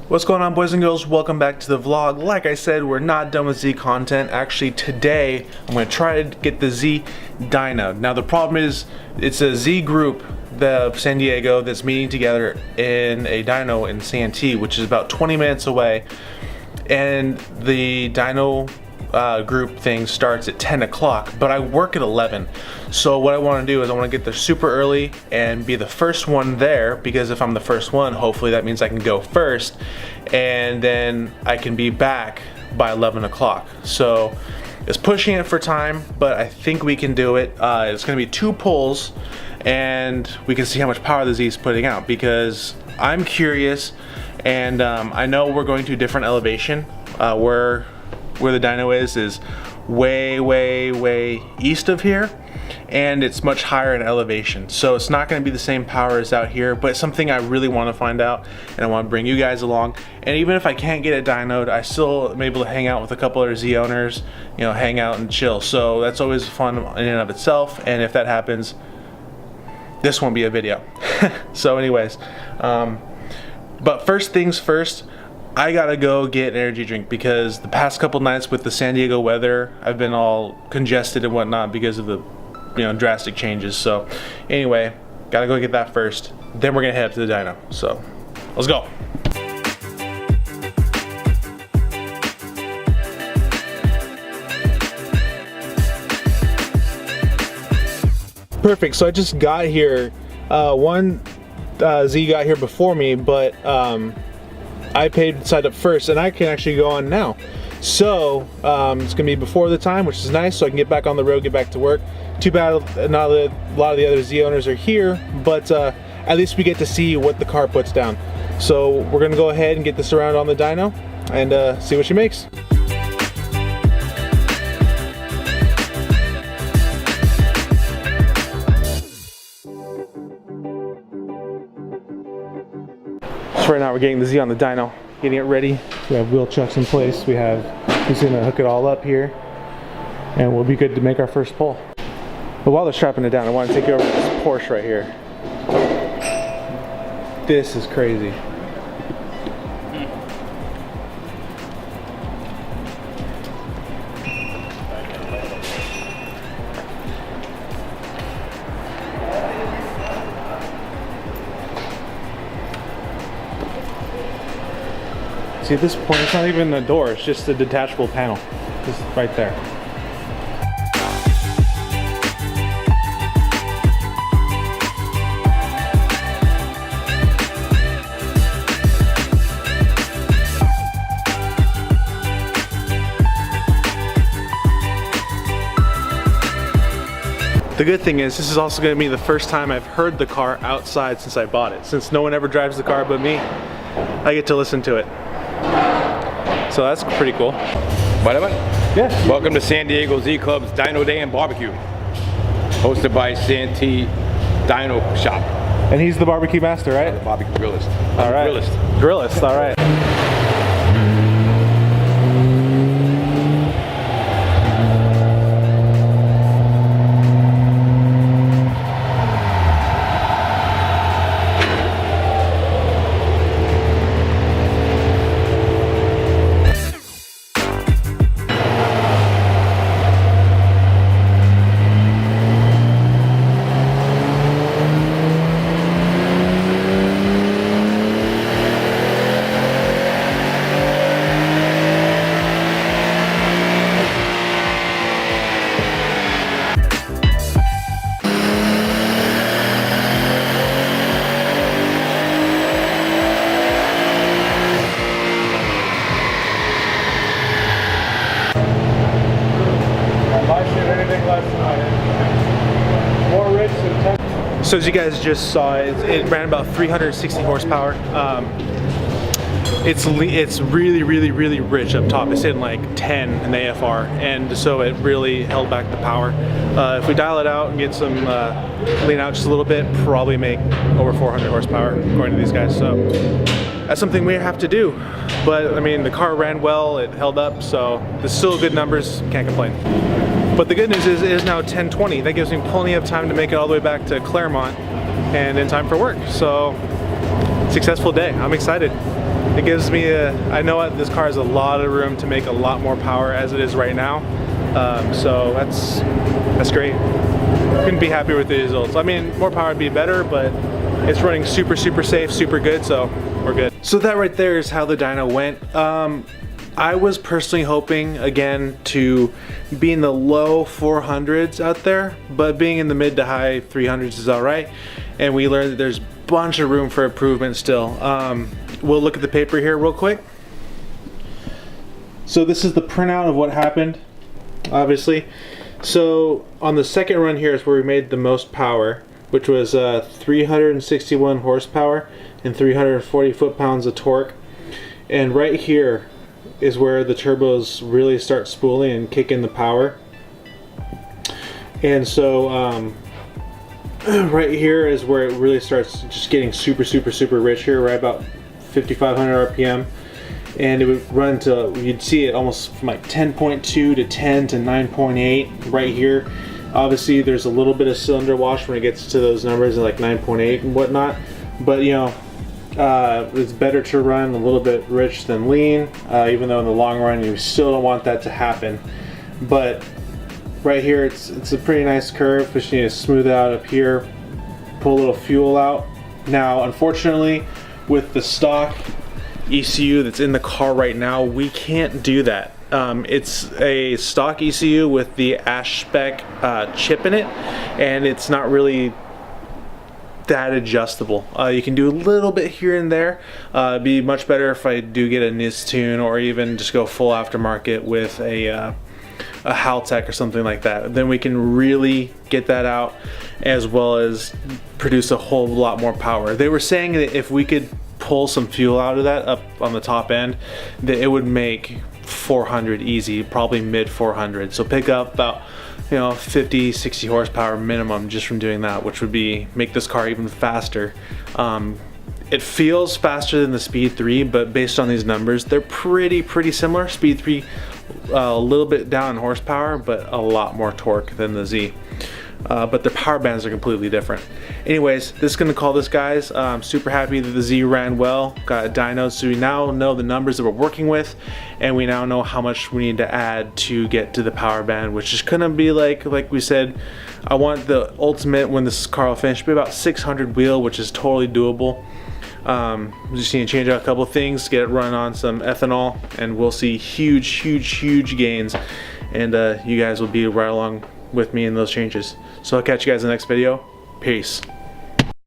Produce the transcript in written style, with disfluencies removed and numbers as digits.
What's going on, boys and girls? Welcome back to the vlog. Like I said, we're not done with Z content. Actually, today I'm going to try to get the Z Dyno. Now the problem is it's a Z group of San Diego that's meeting together in a dyno in Santee, which is about 20 minutes away, and the dyno group thing starts at 10 o'clock, but I work at 11. So what I want to do is I want to get there super early and be the first one there, because if I'm the first one, hopefully that means I can go first, and then I can be back by 11 o'clock. So it's pushing it for time, but I think we can do it. It's going to be 2 pulls, and we can see how much power the Z is putting out, because I'm curious, and I know we're going to a different elevation. Where the dyno is way east of here, and it's much higher in elevation, so it's not going to be the same power as out here, but it's something I really want to find out, and I want to bring you guys along. And even if I can't get it dynoed, I still am able to hang out with a couple other Z owners, you know, hang out and chill. So that's always fun in and of itself, and if that happens, this won't be a video. So anyways, but first things first, I gotta go get an energy drink, because the past couple nights with the San Diego weather, I've been all congested and whatnot because of the, you know, drastic changes. So anyway, gotta go get that first, then we're gonna head up to the dyno. So let's go. Perfect, so I just got here. One Z got here before me, but I paid side up first, and I can actually go on now. So it's gonna be before the time, which is nice, so I can get back on the road, get back to work. Too bad not a lot of the other Z owners are here, but at least we get to see what the car puts down. So we're gonna go ahead and get this around on the dyno and see what she makes. Right now we're getting the Z on the dyno, getting it ready. We have wheel chucks in place. He's gonna hook it all up here, and we'll be good to make our first pull. But while they're strapping it down, I want to take you over to this Porsche right here. This is crazy. See, at this point, it's not even a door, it's just a detachable panel. Just right there. The good thing is, this is also going to be the first time I've heard the car outside since I bought it. Since no one ever drives the car but me, I get to listen to it. So that's pretty cool. Whatever. Yeah. Welcome to San Diego Z Club's Dyno Day and Barbecue, hosted by Santee Dyno Shop. And he's the barbecue master, right? The barbecue grillist. All right. Grillist, all right. So as you guys just saw, it ran about 360 horsepower. It's really rich up top. It's hitting like 10 in the AFR, and so it really held back the power. If we dial it out and get some lean out just a little bit, probably make over 400 horsepower according to these guys. So that's something we have to do. But I mean, the car ran well, it held up, so there's still good numbers, can't complain. But the good news is it is now 10:20. That gives me plenty of time to make it all the way back to Claremont and in time for work. So successful day, I'm excited. It gives me I know this car has a lot of room to make a lot more power as it is right now. So that's great. Couldn't be happier with the results. I mean, more power would be better, but it's running super safe, super good, so we're good. So that right there is how the dyno went. I was personally hoping, again, to be in the low 400s out there, but being in the mid to high 300s is all right. And we learned that there's a bunch of room for improvement still. We'll look at the paper here real quick. So this is the printout of what happened, obviously. So on the second run here is where we made the most power, which was 361 horsepower and 340 foot-pounds of torque. And right here is where the turbos really start spooling and kick in the power. And so right here is where it really starts just getting super rich here, right about 5,500 RPM. And it would run to, you'd see it almost from like 10.2 to 10 to 9.8 right here. Obviously there's a little bit of cylinder wash when it gets to those numbers like 9.8 and whatnot, but you know, it's better to run a little bit rich than lean, even though in the long run you still don't want that to happen. But right here it's a pretty nice curve. Just need to smooth it out up here, pull a little fuel out. Now unfortunately with the stock ECU that's in the car right now, we can't do that. It's a stock ECU with the ash spec chip in it, and it's not really that adjustable. You can do a little bit here and there. It'd be much better if I do get a NIS tune, or even just go full aftermarket with a Haltech or something like that. Then we can really get that out, as well as produce a whole lot more power. They were saying that if we could pull some fuel out of that up on the top end, that it would make 400 easy, probably mid 400. So pick up about, you know, 50-60 horsepower minimum just from doing that, which would be make this car even faster. It feels faster than the Speed 3, but based on these numbers, they're pretty similar. Speed 3 a little bit down in horsepower, but a lot more torque than the Z. But the power bands are completely different. Anyways, this is gonna call this, guys. I'm super happy that the Z ran well, got a dyno, so we now know the numbers that we're working with, and we now know how much we need to add to get to the power band, which is gonna be like we said, I want the ultimate when this car will finish, be about 600 wheel, which is totally doable. We just need to change out a couple of things, get it run on some ethanol, and we'll see huge gains, and you guys will be right along with me in those changes. So I'll catch you guys in the next video. Peace.